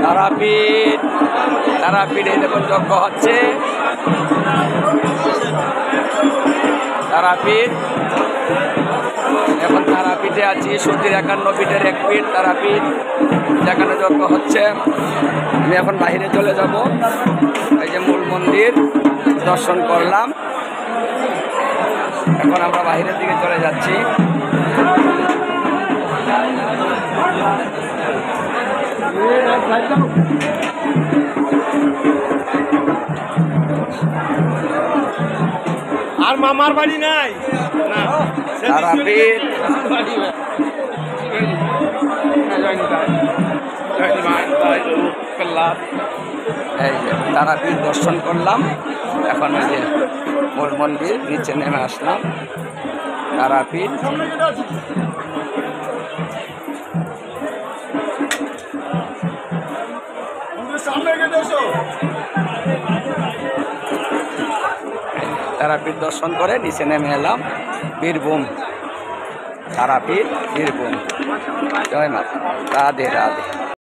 তারাপীঠ তারাপীঠে দেখুন যজ্ঞ হচ্ছে। তারাপীঠ, এখন তারাপীঠে আছি। সতীর 51 পীঠের এক পীঠ তারাপীঠ, যেখানে যজ্ঞ হচ্ছে। আমি এখন বাইরে চলে যাব। এই যে মূল মন্দির দর্শন করলাম, এখন আমরা বাইরের দিকে চলে যাচ্ছি। আর মামার বাড়ি নাই না তারাপীঠ এই যে তারাপীঠ দর্শন করলাম। এখন ওই যে মূল মন্দির নিচে নেমে আসলাম। তারাপীঠ তারাপীঠ দর্শন করে নিচে নেমে এলাম। বীরভূম তারাপীঠ বীরভূম। জয় মাতা, রাধে রাধে।